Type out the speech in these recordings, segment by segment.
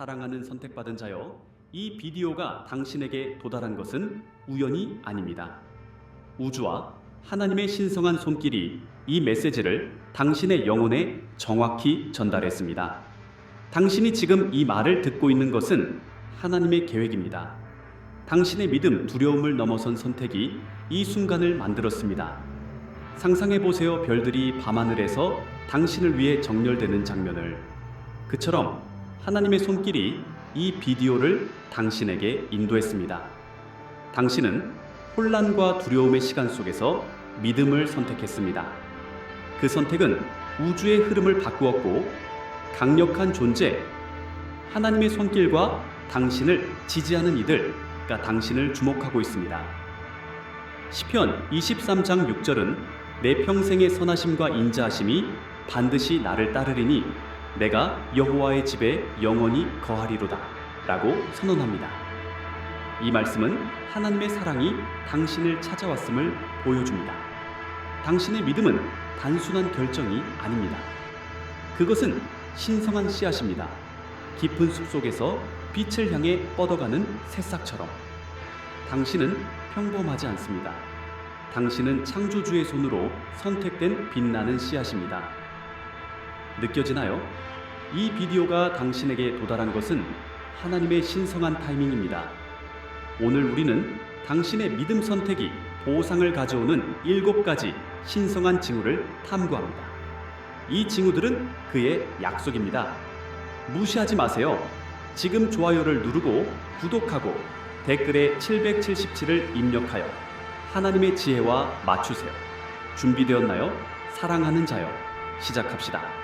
사랑하는 선택받은 자여, 이 비디오가 당신에게 도달한 것은 우연이 아닙니다. 우주와 하나님의 신성한 손길이 이 메시지를 당신의 영혼에 정확히 전달했습니다. 당신이 지금 이 말을 듣고 있는 것은 하나님의 계획입니다. 당신의 믿음, 두려움을 넘어선 선택이 이 순간을 만들었습니다. 상상해보세요. 별들이 밤하늘에서 당신을 위해 정렬되는 장면을. 그처럼 하나님의 손길이 이 비디오를 당신에게 인도했습니다. 당신은 혼란과 두려움의 시간 속에서 믿음을 선택했습니다. 그 선택은 우주의 흐름을 바꾸었고, 강력한 존재, 하나님의 손길과 당신을 지지하는 이들가 당신을 주목하고 있습니다. 시편 23장 6절은 내 평생의 선하심과 인자하심이 반드시 나를 따르리니 내가 여호와의 집에 영원히 거하리로다 라고 선언합니다. 이 말씀은 하나님의 사랑이 당신을 찾아왔음을 보여줍니다. 당신의 믿음은 단순한 결정이 아닙니다. 그것은 신성한 씨앗입니다. 깊은 숲속에서 빛을 향해 뻗어가는 새싹처럼. 당신은 평범하지 않습니다. 당신은 창조주의 손으로 선택된 빛나는 씨앗입니다. 느껴지나요? 이 비디오가 당신에게 도달한 것은 하나님의 신성한 타이밍입니다. 오늘 우리는 당신의 믿음 선택이 보상을 가져오는 7가지 신성한 징후를 탐구합니다. 이 징후들은 그의 약속입니다. 무시하지 마세요. 지금 좋아요를 누르고 구독하고 댓글에 777을 입력하여 하나님의 지혜와 맞추세요. 준비되었나요? 사랑하는 자여, 시작합시다.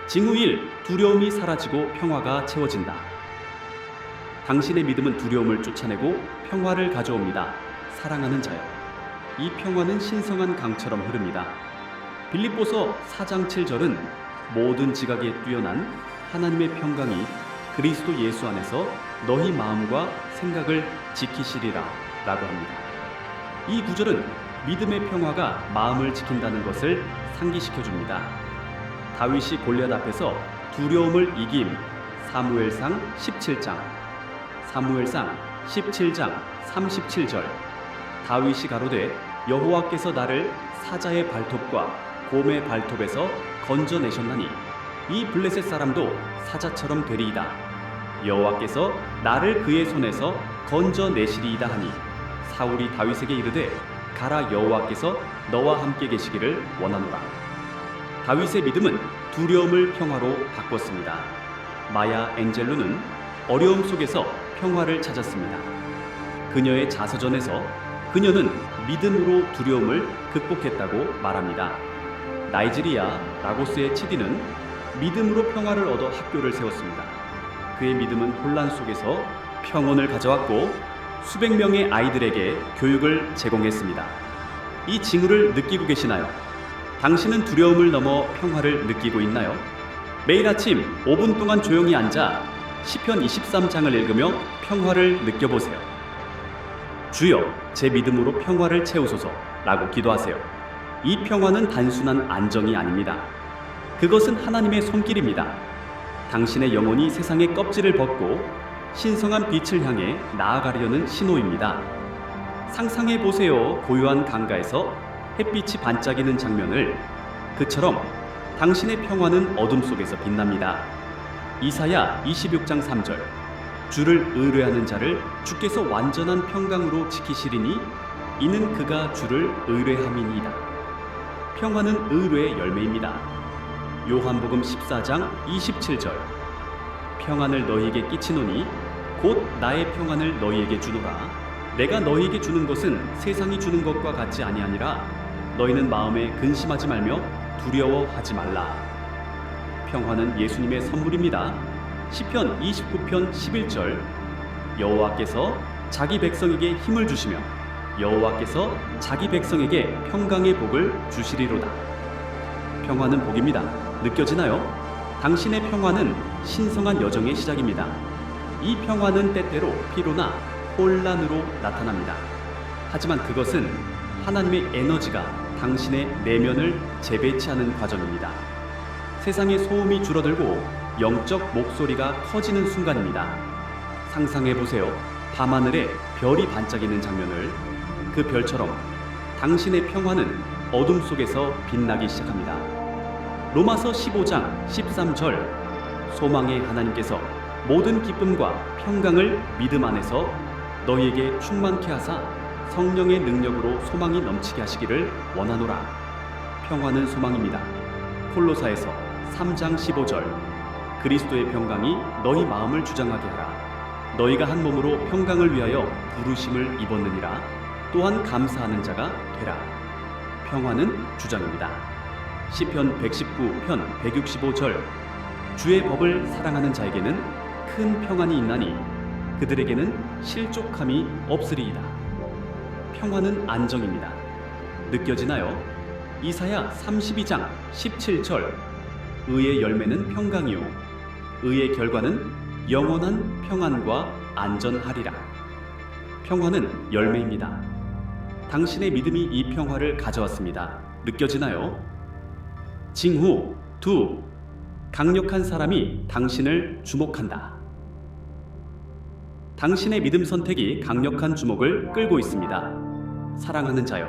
징후 1. 두려움이 사라지고 평화가 채워진다. 당신의 믿음은 두려움을 쫓아내고 평화를 가져옵니다. 사랑하는 자여, 이 평화는 신성한 강처럼 흐릅니다. 빌립보서 4장 7절은 모든 지각에 뛰어난 하나님의 평강이 그리스도 예수 안에서 너희 마음과 생각을 지키시리라 라고 합니다. 이 구절은 믿음의 평화가 마음을 지킨다는 것을 상기시켜줍니다. 다윗이 골리앗 앞에서 두려움을 이김. 사무엘상 17장 37절. 다윗이 가로되 여호와께서 나를 사자의 발톱과 곰의 발톱에서 건져내셨나니 이 블레셋 사람도 사자처럼 되리이다. 여호와께서 나를 그의 손에서 건져내시리이다 하니 사울이 다윗에게 이르되 가라, 여호와께서 너와 함께 계시기를 원하노라. 다윗의 믿음은 두려움을 평화로 바꿨습니다. 마야 앵젤루는 어려움 속에서 평화를 찾았습니다. 그녀의 자서전에서 그녀는 믿음으로 두려움을 극복했다고 말합니다. 나이지리아 라고스의 치디는 믿음으로 평화를 얻어 학교를 세웠습니다. 그의 믿음은 혼란 속에서 평온을 가져왔고 수백 명의 아이들에게 교육을 제공했습니다. 이 징후를 느끼고 계시나요? 당신은 두려움을 넘어 평화를 느끼고 있나요? 매일 아침 5분 동안 조용히 앉아 시편 23장을 읽으며 평화를 느껴보세요. 주여, 제 믿음으로 평화를 채우소서 라고 기도하세요. 이 평화는 단순한 안정이 아닙니다. 그것은 하나님의 손길입니다. 당신의 영혼이 세상의 껍질을 벗고 신성한 빛을 향해 나아가려는 신호입니다. 상상해보세요. 고요한 강가에서 햇빛이 반짝이는 장면을. 그처럼 당신의 평화는 어둠 속에서 빛납니다. 이사야 26장 3절. 주를 의뢰하는 자를 주께서 완전한 평강으로 지키시리니 이는 그가 주를 의뢰함이니이다. 평화는 의뢰의 열매입니다. 요한복음 14장 27절. 평안을 너희에게 끼치노니 곧 나의 평안을 너희에게 주노라. 내가 너희에게 주는 것은 세상이 주는 것과 같지 아니하니라. 너희는 마음에 근심하지 말며 두려워하지 말라. 평화는 예수님의 선물입니다. 시편 29편 11절. 여호와께서 자기 백성에게 힘을 주시며 여호와께서 자기 백성에게 평강의 복을 주시리로다. 평화는 복입니다. 느껴지나요? 당신의 평화는 신성한 여정의 시작입니다. 이 평화는 때때로 피로나 혼란으로 나타납니다. 하지만 그것은 하나님의 에너지가 당신의 내면을 재배치하는 과정입니다. 세상의 소음이 줄어들고 영적 목소리가 커지는 순간입니다. 상상해 보세요. 밤하늘에 별이 반짝이는 장면을. 그 별처럼 당신의 평화는 어둠 속에서 빛나기 시작합니다. 로마서 15장 13절 소망의 하나님께서 모든 기쁨과 평강을 믿음 안에서 너희에게 충만케 하사 성령의 능력으로 소망이 넘치게 하시기를 원하노라. 평화는 소망입니다. 콜로사에서 3장 15절 그리스도의 평강이 너희 마음을 주장하게 하라. 너희가 한 몸으로 평강을 위하여 부르심을 입었느니라. 또한 감사하는 자가 되라. 평화는 주장입니다. 시편 119편 165절 주의 법을 사랑하는 자에게는 큰 평안이 있나니 그들에게는 실족함이 없으리이다. 평화는 안정입니다. 느껴지나요? 이사야 32장 17절 의의 열매는 평강이요 의의 결과는 영원한 평안과 안전하리라. 평화는 열매입니다. 당신의 믿음이 이 평화를 가져왔습니다. 느껴지나요? 징후 2. 강력한 사람이 당신을 주목한다. 당신의 믿음 선택이 강력한 주목을 끌고 있습니다. 사랑하는 자여,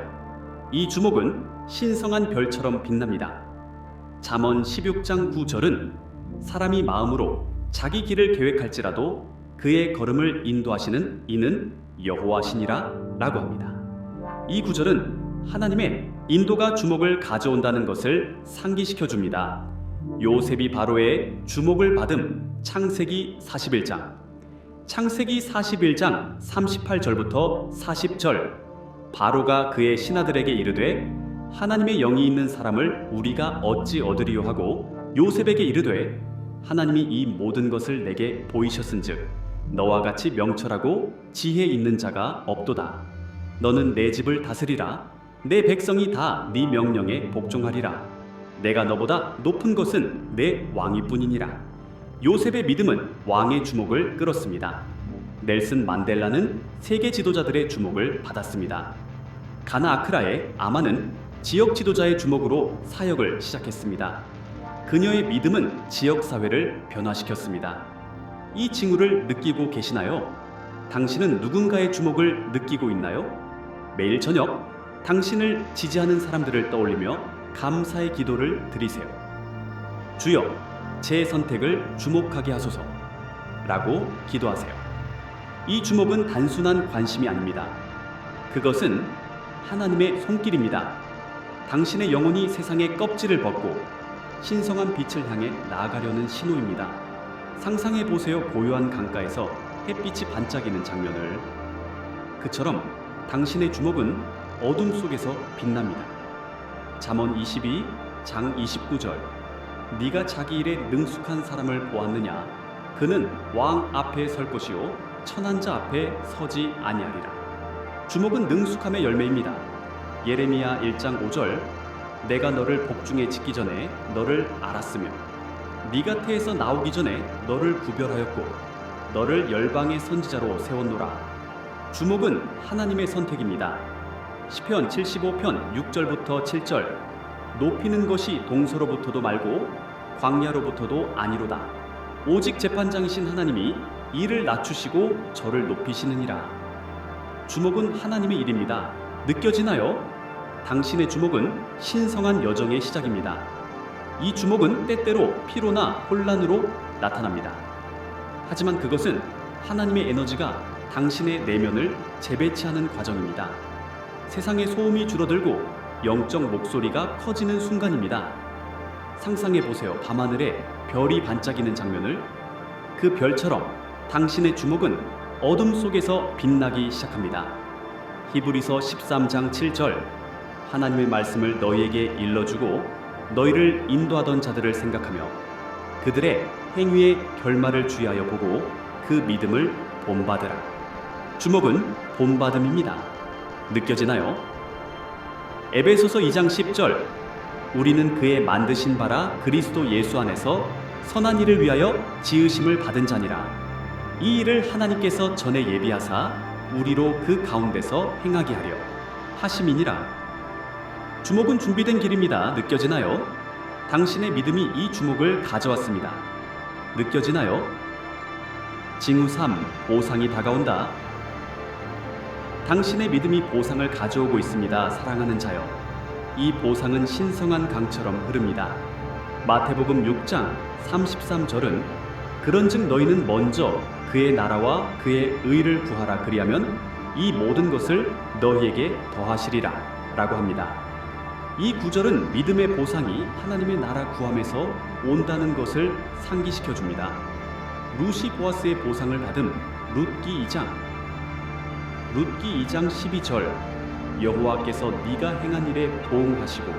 이 주목은 신성한 별처럼 빛납니다. 잠언 16장 9절은 사람이 마음으로 자기 길을 계획할지라도 그의 걸음을 인도하시는 이는 여호와시니라 라고 합니다. 이 구절은 하나님의 인도가 주목을 가져온다는 것을 상기시켜 줍니다. 요셉이 바로의 주목을 받음 창세기 41장 창세기 41장 38절부터 40절 바로가 그의 신하들에게 이르되 하나님의 영이 있는 사람을 우리가 어찌 얻으리요 하고 요셉에게 이르되 하나님이 이 모든 것을 내게 보이셨은즉 너와 같이 명철하고 지혜 있는 자가 없도다. 너는 내 집을 다스리라. 내 백성이 다 네 명령에 복종하리라. 내가 너보다 높은 것은 내 왕위뿐이니라. 요셉의 믿음은 왕의 주목을 끌었습니다. 넬슨 만델라는 세계 지도자들의 주목을 받았습니다. 가나 아크라의 아마는 지역 지도자의 주목으로 사역을 시작했습니다. 그녀의 믿음은 지역 사회를 변화시켰습니다. 이 징후를 느끼고 계시나요? 당신은 누군가의 주목을 느끼고 있나요? 매일 저녁 당신을 지지하는 사람들을 떠올리며 감사의 기도를 드리세요. 주여, 제 선택을 주목하게 하소서 라고 기도하세요. 이 주목은 단순한 관심이 아닙니다. 그것은 하나님의 손길입니다. 당신의 영혼이 세상의 껍질을 벗고 신성한 빛을 향해 나아가려는 신호입니다. 상상해 보세요. 고요한 강가에서 햇빛이 반짝이는 장면을. 그처럼 당신의 주목은 어둠 속에서 빛납니다. 잠언 22장 29절 네가 자기 일에 능숙한 사람을 보았느냐? 그는 왕 앞에 설 것이요 천한 자 앞에 서지 아니하리라. 주목은 능숙함의 열매입니다. 예레미야 1장 5절 내가 너를 복중에 짓기 전에 너를 알았으며 네가 태에서 나오기 전에 너를 구별하였고 너를 열방의 선지자로 세웠노라. 주목은 하나님의 선택입니다. 시편 75편 6절부터 7절 높이는 것이 동서로부터도 말고 광야로부터도 아니로다. 오직 재판장이신 하나님이 이를 낮추시고 저를 높이시느니라. 주목은 하나님의 일입니다. 느껴지나요? 당신의 주목은 신성한 여정의 시작입니다. 이 주목은 때때로 피로나 혼란으로 나타납니다. 하지만 그것은 하나님의 에너지가 당신의 내면을 재배치하는 과정입니다. 세상의 소음이 줄어들고 영적 목소리가 커지는 순간입니다. 상상해 보세요. 밤하늘에 별이 반짝이는 장면을. 그 별처럼 당신의 주목은 어둠 속에서 빛나기 시작합니다. 히브리서 13장 7절 하나님의 말씀을 너희에게 일러주고 너희를 인도하던 자들을 생각하며 그들의 행위의 결말을 주의하여 보고 그 믿음을 본받으라. 주목은 본받음입니다. 느껴지나요? 에베소서 2장 10절 우리는 그의 만드신 바라 그리스도 예수 안에서 선한 일을 위하여 지으심을 받은 자니라. 이 일을 하나님께서 전에 예비하사 우리로 그 가운데서 행하게 하려 하심이니라. 주목은 준비된 길입니다. 느껴지나요? 당신의 믿음이 이 주목을 가져왔습니다. 느껴지나요? 징후 3. 보상이 다가온다. 당신의 믿음이 보상을 가져오고 있습니다. 사랑하는 자여. 이 보상은 신성한 강처럼 흐릅니다. 마태복음 6장 33절은 그런즉 너희는 먼저 그의 나라와 그의 의를 구하라. 그리하면 이 모든 것을 너희에게 더하시리라 라고 합니다. 이 구절은 믿음의 보상이 하나님의 나라 구함에서 온다는 것을 상기시켜 줍니다. 룻이 보아스의 보상을 받음. 룻기 2장 12절 여호와께서 네가 행한 일에 보응하시고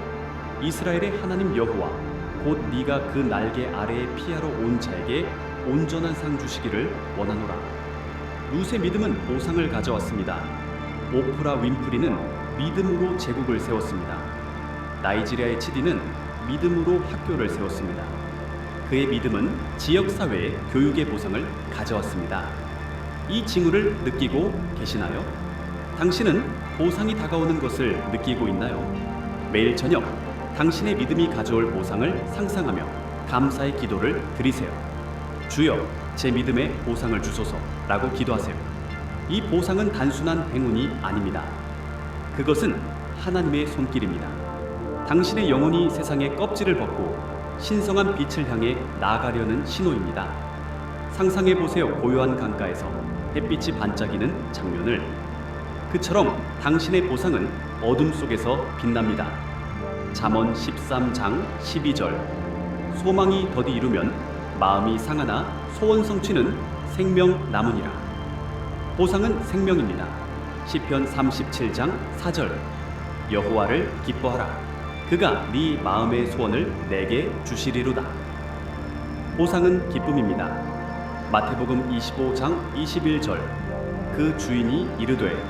이스라엘의 하나님 여호와 곧 네가 그 날개 아래에 피하러 온 자에게 온전한 상 주시기를 원하노라. 룻의 믿음은 보상을 가져왔습니다. 오프라 윈프리는 믿음으로 제국을 세웠습니다. 나이지리아의 치디는 믿음으로 학교를 세웠습니다. 그의 믿음은 지역사회의 교육의 보상을 가져왔습니다. 이 징후를 느끼고 계시나요? 당신은 보상이 다가오는 것을 느끼고 있나요? 매일 저녁 당신의 믿음이 가져올 보상을 상상하며 감사의 기도를 드리세요. 주여, 제 믿음에 보상을 주소서 라고 기도하세요. 이 보상은 단순한 행운이 아닙니다. 그것은 하나님의 손길입니다. 당신의 영혼이 세상의 껍질을 벗고 신성한 빛을 향해 나아가려는 신호입니다. 상상해 보세요. 고요한 강가에서 햇빛이 반짝이는 장면을. 그처럼 당신의 보상은 어둠 속에서 빛납니다. 잠언 13장 12절 소망이 더디 이루면 마음이 상하나 소원 성취는 생명 나무니라. 보상은 생명입니다. 시편 37장 4절 여호와를 기뻐하라. 그가 네 마음의 소원을 내게 주시리로다. 보상은 기쁨입니다. 마태복음 25장 21절 그 주인이 이르되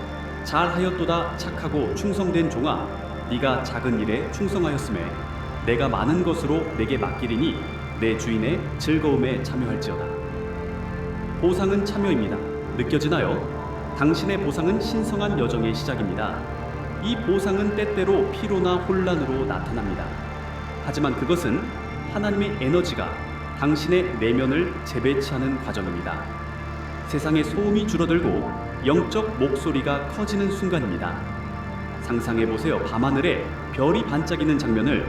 잘하였도다 착하고 충성된 종아 네가 작은 일에 충성하였음에 내가 많은 것으로 내게 맡기리니 내 주인의 즐거움에 참여할지어다. 보상은 참여입니다. 느껴지나요? 당신의 보상은 신성한 여정의 시작입니다. 이 보상은 때때로 피로나 혼란으로 나타납니다. 하지만 그것은 하나님의 에너지가 당신의 내면을 재배치하는 과정입니다. 세상의 소음이 줄어들고 영적 목소리가 커지는 순간입니다. 상상해보세요. 밤하늘에 별이 반짝이는 장면을.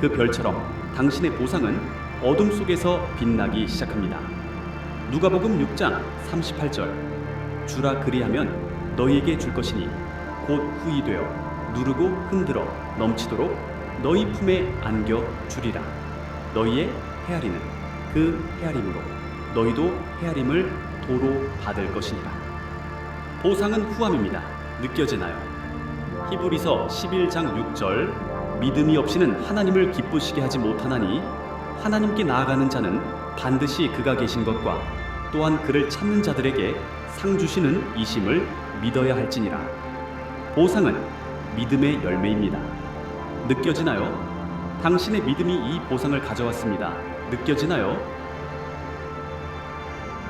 그 별처럼 당신의 보상은 어둠 속에서 빛나기 시작합니다. 누가복음 6장 38절 주라 그리하면 너희에게 줄 것이니 곧 후이 되어 누르고 흔들어 넘치도록 너희 품에 안겨 주리라. 너희의 헤아리는 그 헤아림으로 너희도 헤아림을 도로 받을 것이니라. 보상은 후함입니다. 느껴지나요? 히브리서 11장 6절 믿음이 없이는 하나님을 기쁘시게 하지 못하나니 하나님께 나아가는 자는 반드시 그가 계신 것과 또한 그를 찾는 자들에게 상 주시는 이심을 믿어야 할지니라. 보상은 믿음의 열매입니다. 느껴지나요? 당신의 믿음이 이 보상을 가져왔습니다. 느껴지나요?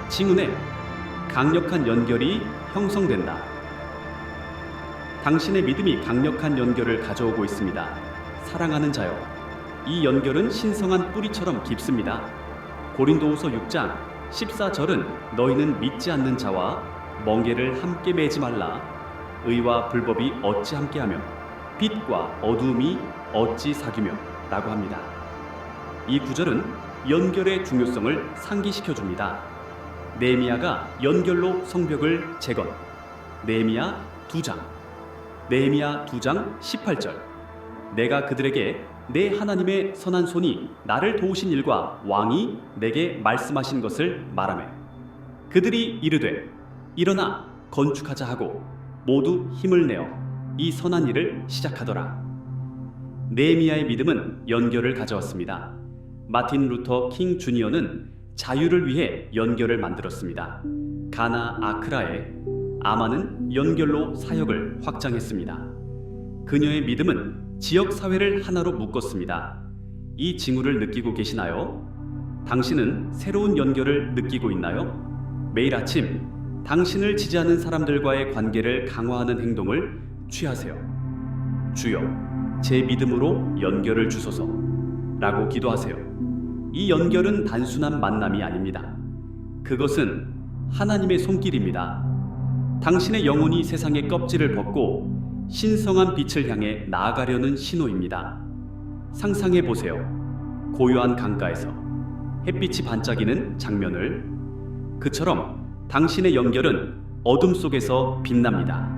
징후네 강력한 연결이 형성된다. 당신의 믿음이 강력한 연결을 가져오고 있습니다. 사랑하는 자여, 이 연결은 신성한 뿌리처럼 깊습니다. 고린도후서 6장 14절은 너희는 믿지 않는 자와 멍에를 함께 매지 말라. 의와 불법이 어찌 함께하며 빛과 어두움이 어찌 사귀며 라고 합니다. 이 구절은 연결의 중요성을 상기시켜 줍니다. 느헤미야가 연결로 성벽을 재건. 느헤미야 2장 18절 내가 그들에게 내 하나님의 선한 손이 나를 도우신 일과 왕이 내게 말씀하신 것을 말하매 그들이 이르되 일어나 건축하자 하고 모두 힘을 내어 이 선한 일을 시작하더라. 느헤미야의 믿음은 연결을 가져왔습니다. 마틴 루터 킹 주니어는 자유를 위해 연결을 만들었습니다. 가나 아크라에 아마는 연결로 사역을 확장했습니다. 그녀의 믿음은 지역 사회를 하나로 묶었습니다. 이 징후를 느끼고 계시나요? 당신은 새로운 연결을 느끼고 있나요? 매일 아침 당신을 지지하는 사람들과의 관계를 강화하는 행동을 취하세요. 주여, 제 믿음으로 연결을 주소서 라고 기도하세요. 이 연결은 단순한 만남이 아닙니다. 그것은 하나님의 손길입니다. 당신의 영혼이 세상의 껍질을 벗고 신성한 빛을 향해 나아가려는 신호입니다. 상상해 보세요. 고요한 강가에서 햇빛이 반짝이는 장면을. 그처럼 당신의 연결은 어둠 속에서 빛납니다.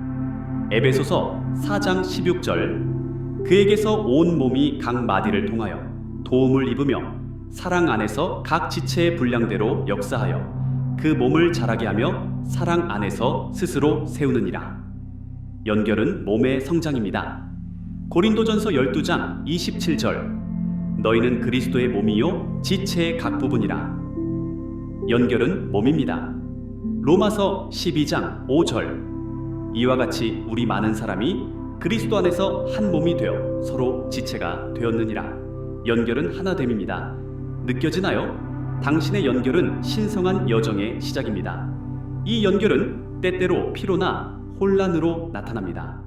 에베소서 4장 16절, 그에게서 온 몸이 각 마디를 통하여 도움을 입으며 사랑 안에서 각 지체의 분량대로 역사하여 그 몸을 자라게 하며 사랑 안에서 스스로 세우느니라. 연결은 몸의 성장입니다. 고린도전서 12장 27절, 너희는 그리스도의 몸이요 지체의 각 부분이라. 연결은 몸입니다. 로마서 12장 5절, 이와 같이 우리 많은 사람이 그리스도 안에서 한 몸이 되어 서로 지체가 되었느니라. 연결은 하나됨입니다. 느껴지나요? 당신의 연결은 신성한 여정의 시작입니다. 이 연결은 때때로 피로나 혼란으로 나타납니다.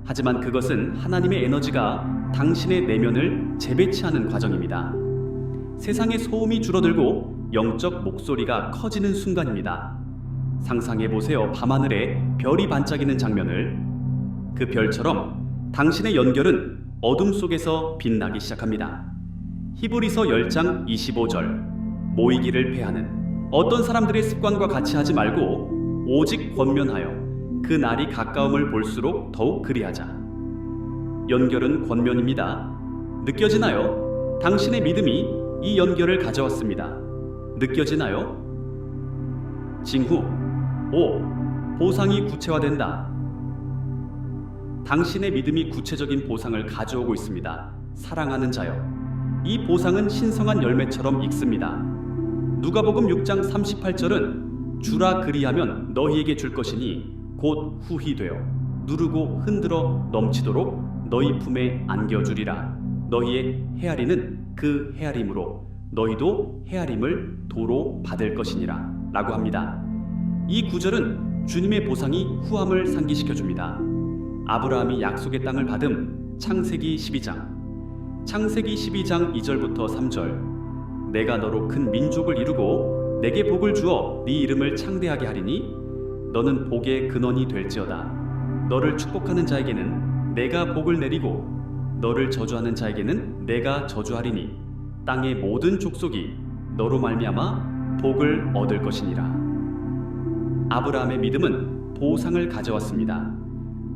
하지만 그것은 하나님의 에너지가 당신의 내면을 재배치하는 과정입니다. 세상의 소음이 줄어들고 영적 목소리가 커지는 순간입니다. 상상해 보세요. 밤하늘에 별이 반짝이는 장면을. 그 별처럼 당신의 연결은 어둠 속에서 빛나기 시작합니다. 히브리서 10장 25절, 모이기를 패하는 어떤 사람들의 습관과 같이 하지 말고 오직 권면하여 그 날이 가까움을 볼수록 더욱 그리하자. 연결은 권면입니다. 느껴지나요? 당신의 믿음이 이 연결을 가져왔습니다. 느껴지나요? 징후 5. 보상이 구체화된다. 당신의 믿음이 구체적인 보상을 가져오고 있습니다. 사랑하는 자여, 이 보상은 신성한 열매처럼 익습니다. 누가복음 6장 38절은 주라 그리하면 너희에게 줄 것이니 곧 후히 되어 누르고 흔들어 넘치도록 너희 품에 안겨주리라. 너희의 헤아리는 그 헤아림으로 너희도 헤아림을 도로 받을 것이니라 라고 합니다. 이 구절은 주님의 보상이 후함을 상기시켜줍니다. 아브라함이 약속의 땅을 받음. 창세기 12장 2절부터 3절, 내가 너로 큰 민족을 이루고 내게 복을 주어 네 이름을 창대하게 하리니 너는 복의 근원이 될지어다. 너를 축복하는 자에게는 내가 복을 내리고 너를 저주하는 자에게는 내가 저주하리니 땅의 모든 족속이 너로 말미암아 복을 얻을 것이니라. 아브라함의 믿음은 보상을 가져왔습니다.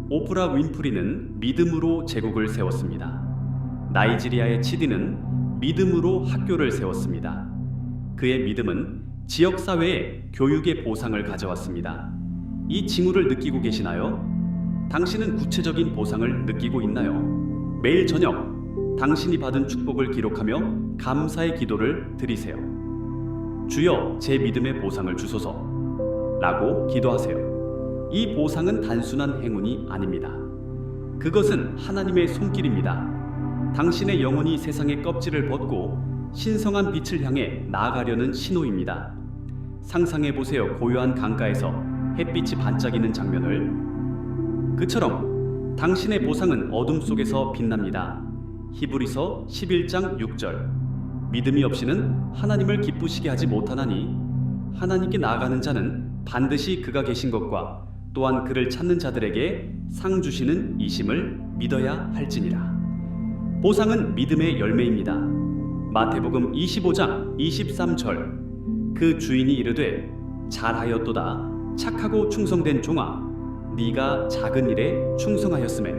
오프라 윈프리는 믿음으로 제국을 세웠습니다. 나이지리아의 치디는 믿음으로 학교를 세웠습니다. 그의 믿음은 지역사회에 교육의 보상을 가져왔습니다. 이 징후를 느끼고 계시나요? 당신은 구체적인 보상을 느끼고 있나요? 매일 저녁 당신이 받은 축복을 기록하며 감사의 기도를 드리세요. 주여, 제 믿음의 보상을 주소서 라고 기도하세요. 이 보상은 단순한 행운이 아닙니다. 그것은 하나님의 손길입니다. 당신의 영혼이 세상의 껍질을 벗고 신성한 빛을 향해 나아가려는 신호입니다. 상상해 보세요. 고요한 강가에서 햇빛이 반짝이는 장면을. 그처럼 당신의 보상은 어둠 속에서 빛납니다. 히브리서 11장 6절, 믿음이 없이는 하나님을 기쁘시게 하지 못하나니 하나님께 나아가는 자는 반드시 그가 계신 것과 또한 그를 찾는 자들에게 상 주시는 이심을 믿어야 할지니라. 보상은 믿음의 열매입니다. 마태복음 25장 23절, 그 주인이 이르되 잘하였도다 착하고 충성된 종아, 네가 작은 일에 충성하였으매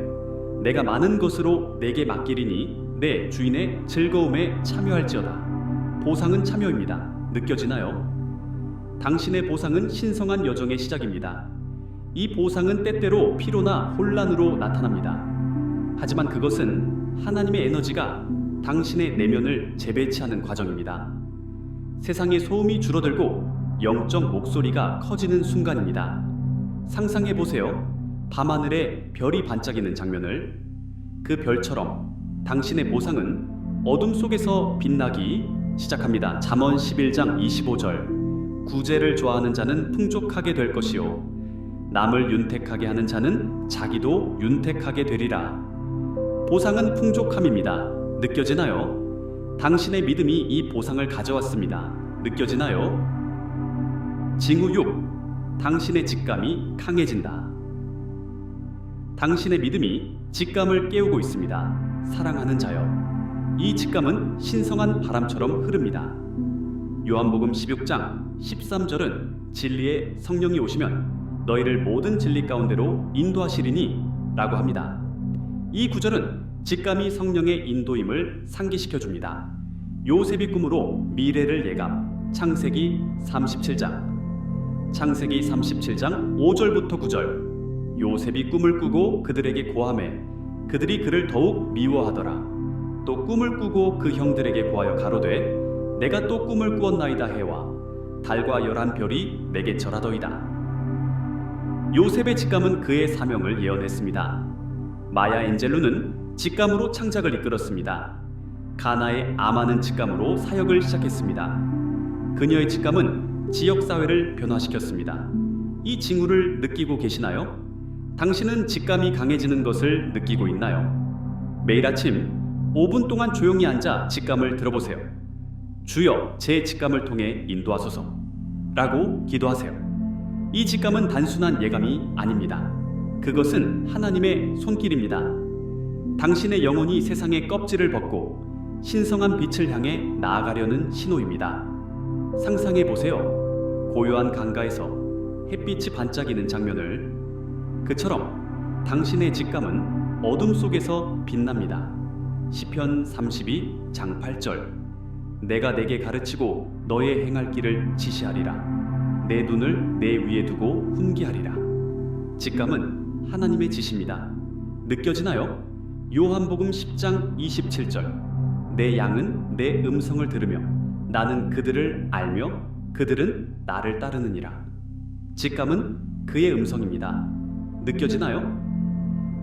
내가 많은 것으로 내게 맡기리니 내 주인의 즐거움에 참여할지어다. 보상은 참여입니다. 느껴지나요? 당신의 보상은 신성한 여정의 시작입니다. 이 보상은 때때로 피로나 혼란으로 나타납니다. 하지만 그것은 하나님의 에너지가 당신의 내면을 재배치하는 과정입니다. 세상의 소음이 줄어들고 영적 목소리가 커지는 순간입니다. 상상해 보세요. 밤하늘에 별이 반짝이는 장면을. 그 별처럼 당신의 보상은 어둠 속에서 빛나기 시작합니다. 잠언 11장 25절, 구제를 좋아하는 자는 풍족하게 될 것이요 남을 윤택하게 하는 자는 자기도 윤택하게 되리라. 보상은 풍족함입니다. 느껴지나요? 당신의 믿음이 이 보상을 가져왔습니다. 느껴지나요? 징후 6. 당신의 직감이 강해진다. 당신의 믿음이 직감을 깨우고 있습니다. 사랑하는 자여, 이 직감은 신성한 바람처럼 흐릅니다. 요한복음 16장 13절은 진리의 성령이 오시면 너희를 모든 진리 가운데로 인도하시리니 라고 합니다. 이 구절은 직감이 성령의 인도임을 상기시켜 줍니다. 요셉이 꿈으로 미래를 예감. 창세기 37장 5절부터 9절. 요셉이 꿈을 꾸고 그들에게 고하매 그들이 그를 더욱 미워하더라. 또 꿈을 꾸고 그 형들에게 고하여 가로되 내가 또 꿈을 꾸었나이다 해와 달과 11별이 내게 절하더이다. 요셉의 직감은 그의 사명을 예언했습니다. 마야 엔젤루는 직감으로 창작을 이끌었습니다. 가나의 아마는 직감으로 사역을 시작했습니다. 그녀의 직감은 지역사회를 변화시켰습니다. 이 징후를 느끼고 계시나요? 당신은 직감이 강해지는 것을 느끼고 있나요? 매일 아침 5분 동안 조용히 앉아 직감을 들어보세요. 주여, 제 직감을 통해 인도하소서 라고 기도하세요. 이 직감은 단순한 예감이 아닙니다. 그것은 하나님의 손길입니다. 당신의 영혼이 세상의 껍질을 벗고 신성한 빛을 향해 나아가려는 신호입니다. 상상해 보세요. 고요한 강가에서 햇빛이 반짝이는 장면을. 그처럼 당신의 직감은 어둠 속에서 빛납니다. 시편 32장 8절. 내가 내게 가르치고 너의 행할 길을 지시하리라. 내 눈을 내 위에 두고 훈계하리라. 직감은 하나님의 지시입니다. 느껴지나요? 요한복음 10장 27절. 내 양은 내 음성을 들으며 나는 그들을 알며 그들은 나를 따르느니라. 직감은 그의 음성입니다. 느껴지나요?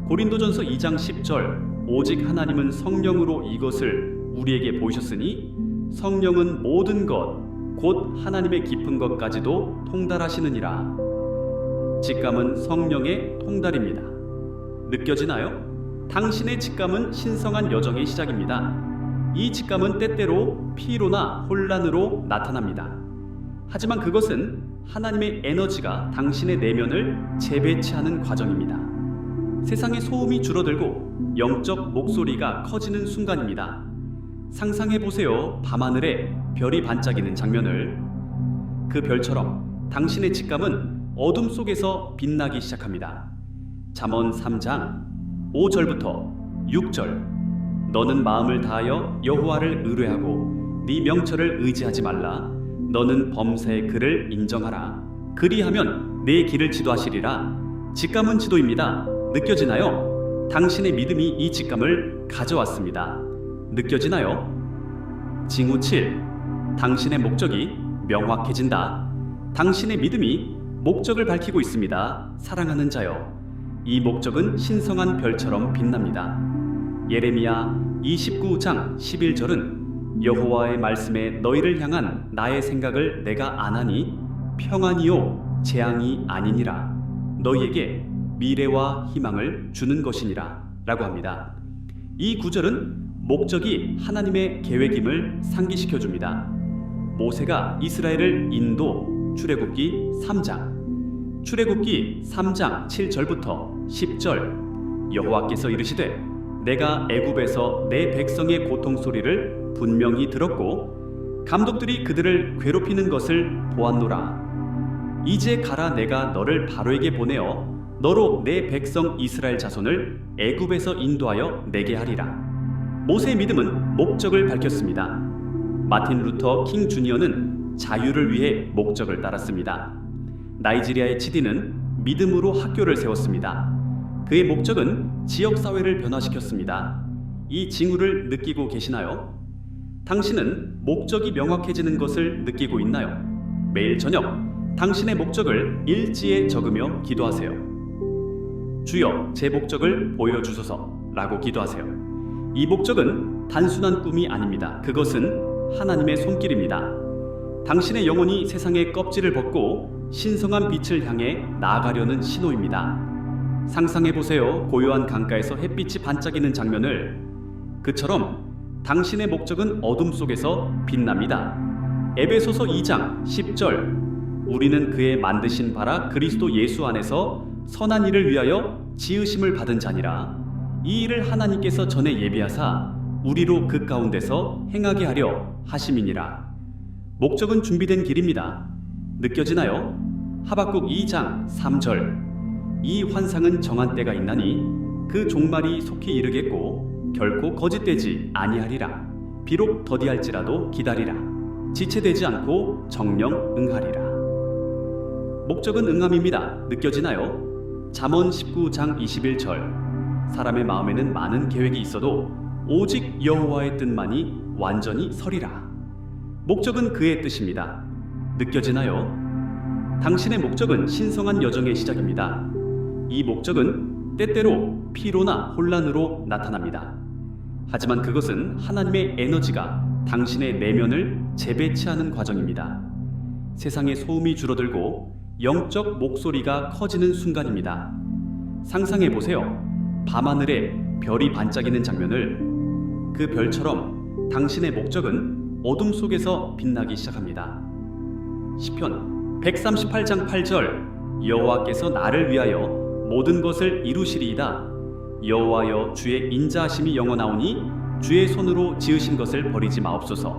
고린도전서 2장 10절. 오직 하나님은 성령으로 이것을 우리에게 보이셨으니 성령은 모든 것 곧 하나님의 깊은 것까지도 통달하시느니라. 직감은 성령의 통달입니다. 느껴지나요? 당신의 직감은 신성한 여정의 시작입니다. 이 직감은 때때로 피로나 혼란으로 나타납니다. 하지만 그것은 하나님의 에너지가 당신의 내면을 재배치하는 과정입니다. 세상의 소음이 줄어들고 영적 목소리가 커지는 순간입니다. 상상해 보세요. 밤하늘에 별이 반짝이는 장면을. 그 별처럼 당신의 직감은 어둠 속에서 빛나기 시작합니다. 잠언 3장 5절부터 6절. 너는 마음을 다하여 여호와를 의뢰하고 네 명철을 의지하지 말라. 너는 범사의 그를 인정하라. 그리하면 내 길을 지도하시리라. 직감은 지도입니다. 느껴지나요? 당신의 믿음이 이 직감을 가져왔습니다. 느껴지나요? 징후 7. 당신의 목적이 명확해진다. 당신의 믿음이 목적을 밝히고 있습니다. 사랑하는 자여, 이 목적은 신성한 별처럼 빛납니다. 예레미야 29장 11절은 여호와의 말씀에 너희를 향한 나의 생각을 내가 아나니 평안이요 재앙이 아니니라. 너희에게 미래와 희망을 주는 것이니라 라고 합니다. 이 구절은 목적이 하나님의 계획임을 상기시켜 줍니다. 모세가 이스라엘을 인도 출애굽기 3장 7절부터 10절. 여호와께서 이르시되 내가 애굽에서 내 백성의 고통 소리를 분명히 들었고 감독들이 그들을 괴롭히는 것을 보았노라. 이제 가라. 내가 너를 바로에게 보내어 너로 내 백성 이스라엘 자손을 애굽에서 인도하여 내게 하리라. 모세의 믿음은 목적을 밝혔습니다. 마틴 루터 킹 주니어는 자유를 위해 목적을 따랐습니다. 나이지리아의 치디는 믿음으로 학교를 세웠습니다. 그의 목적은 지역사회를 변화시켰습니다. 이 징후를 느끼고 계시나요? 당신은 목적이 명확해지는 것을 느끼고 있나요? 매일 저녁 당신의 목적을 일지에 적으며 기도하세요. 주여, 제 목적을 보여주소서 라고 기도하세요. 이 목적은 단순한 꿈이 아닙니다. 그것은 하나님의 손길입니다. 당신의 영혼이 세상의 껍질을 벗고 신성한 빛을 향해 나아가려는 신호입니다. 상상해 보세요. 고요한 강가에서 햇빛이 반짝이는 장면을. 그처럼 당신의 목적은 어둠 속에서 빛납니다. 에베소서 2장 10절 우리는 그의 만드신 바라 그리스도 예수 안에서 선한 일을 위하여 지으심을 받은 자니라. 이 일을 하나님께서 전에 예비하사 우리로 그 가운데서 행하게 하려 하심이니라. 목적은 준비된 길입니다. 느껴지나요? 하박국 2장 3절 이 환상은 정한 때가 있나니 그 종말이 속히 이르겠고 결코 거짓되지 아니하리라. 비록 더디할지라도 기다리라. 지체되지 않고 정령 응하리라. 목적은 응함입니다. 느껴지나요? 잠언 19장 21절 사람의 마음에는 많은 계획이 있어도 오직 여호와의 뜻만이 완전히 서리라. 목적은 그의 뜻입니다. 느껴지나요? 당신의 목적은 신성한 여정의 시작입니다. 이 목적은 때때로 피로나 혼란으로 나타납니다. 하지만 그것은 하나님의 에너지가 당신의 내면을 재배치하는 과정입니다. 세상의 소음이 줄어들고 영적 목소리가 커지는 순간입니다. 상상해 보세요. 밤하늘에 별이 반짝이는 장면을. 그 별처럼 당신의 목적은 어둠 속에서 빛나기 시작합니다. 시편 138장 8절 여호와께서 나를 위하여 모든 것을 이루시리이다. 여호와여 주의 인자하심이 영원하오니 주의 손으로 지으신 것을 버리지 마옵소서.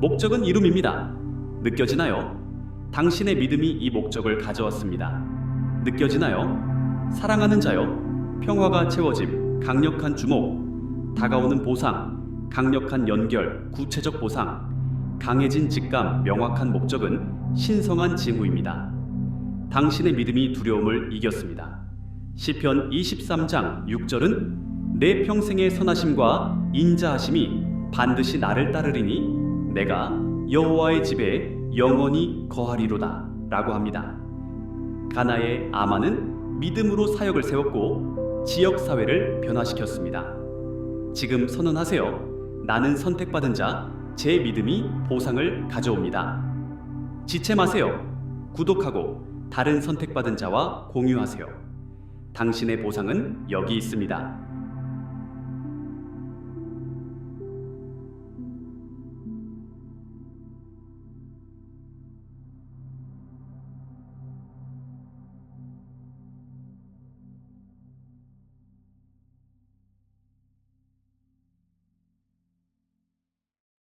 목적은 이룸입니다. 느껴지나요? 당신의 믿음이 이 목적을 가져왔습니다. 느껴지나요? 사랑하는 자여, 평화가 채워짐, 강력한 주목, 다가오는 보상, 강력한 연결, 구체적 보상, 강해진 직감, 명확한 목적은 신성한 징후입니다. 당신의 믿음이 두려움을 이겼습니다. 시편 23장 6절은 내 평생의 선하심과 인자하심이 반드시 나를 따르리니 내가 여호와의 집에 영원히 거하리로다 라고 합니다. 가나의 아만은 믿음으로 사역을 세웠고 지역사회를 변화시켰습니다. 지금 선언하세요. 나는 선택받은 자, 제 믿음이 보상을 가져옵니다. 지체 마세요. 구독하고 다른 선택받은 자와 공유하세요. 당신의 보상은 여기 있습니다.